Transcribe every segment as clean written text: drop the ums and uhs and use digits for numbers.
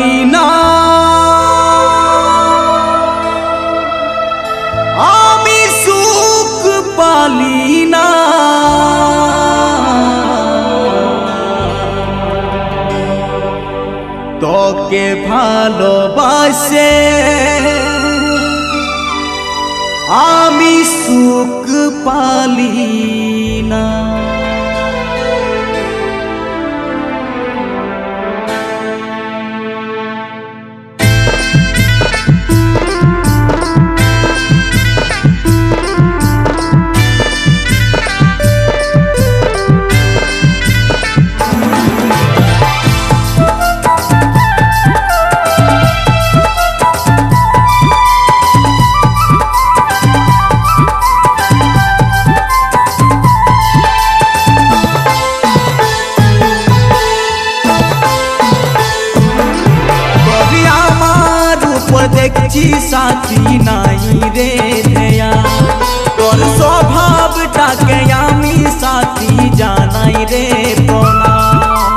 পালি না আমি সুখ পালি না তোকে ভালোবাসে আমি সুখ পালি না। দেখছি সাথী নাই রে দেয়া তোর স্বভাবটাকে আমি সাথী জানাই রে প্রণাম।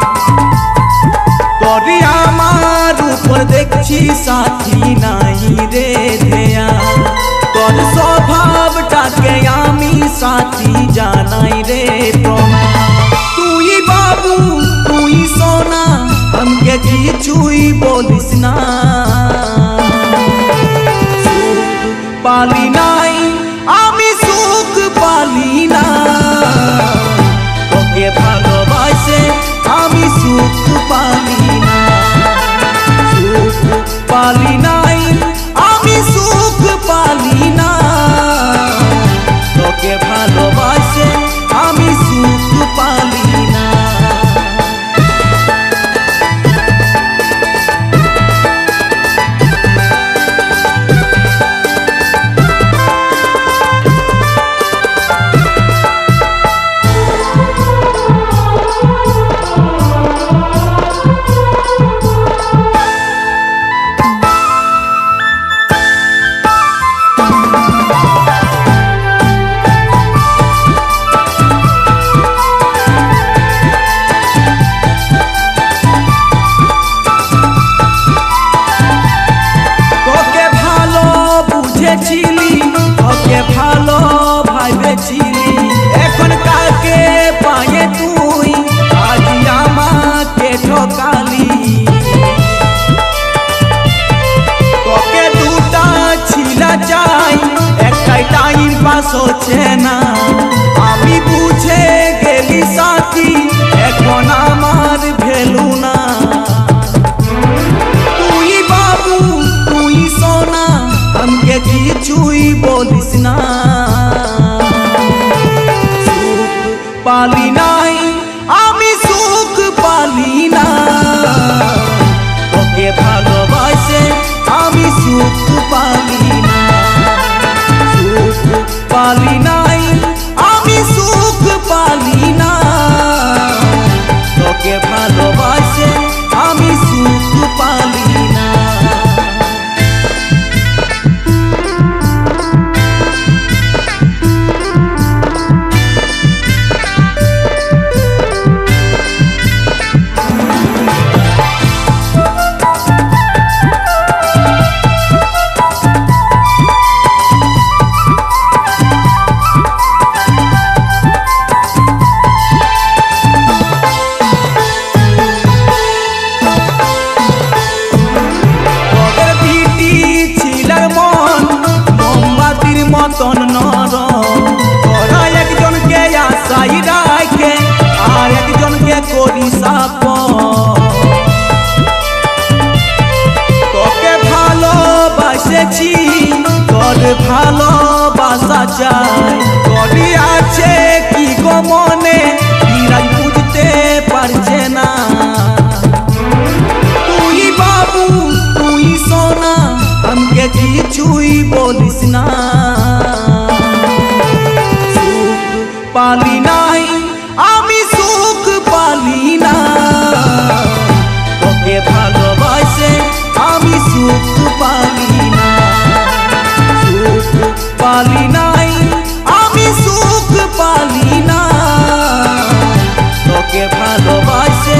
তোর আমার উপর দেখছি সাথী নাই রে দেয়া তোর স্বভাবটাকে আমি সাথী জানাই রে প্রণাম। তুই বাবু তুই সোনা আমাকে কিছুই বলিস না পালি নাই আমি সুখ পালি না তোকে ভালোবাসে আমি সুখ পালি না সুখ পালি নাই আমি সুখ পালি না তোকে ভালোবাসে আমি সুখ পালি না। তোকে ভালো ভাবেছিলি এখন কাকে পায়ে তুই আজ আমাকে ঠকালি। তোকে দুটা ছিলা চাই একটাই টাইম পাস হচ্ছে না আমি বুঝে গেলি সাথী এখন আমার ভ্যালু না। তুই বাবু তুই সোনা আমাকে কিছুই বলিস না সুখ পালি নাই আমি সুখ পালি না তোকে ভালোবাসে আমি সুখ পালি না সুখ পালি নাই আমি সুখ পালি না তোকে ভালোবাসে আমি সুখ পালি না। মতন নরা একজনকে আশাই রাখে আর একজনকে করি সাপ তোকে ভালোবাসেছি তোর ভালোবাসা চাই তোরই আছে কি গো মনে বিরাজ বুঝতে পারছে না। তুই বাবু তুই সোনা আমাকে কিছুই বলিস না সুখ পালি নাই আমি সুখ পালি না তোকে ভালোবাসে আমি সুখ পালি না সুখ পালি নাই আমি সুখ পালি না তোকে ভালোবাসে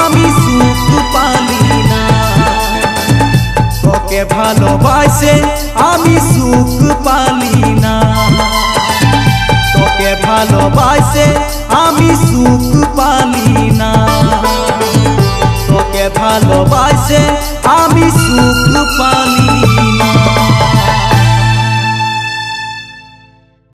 আমি সুখ পালি না। ভালোবাসে আমি সুখ পালি না, তোকে ভালোবাসে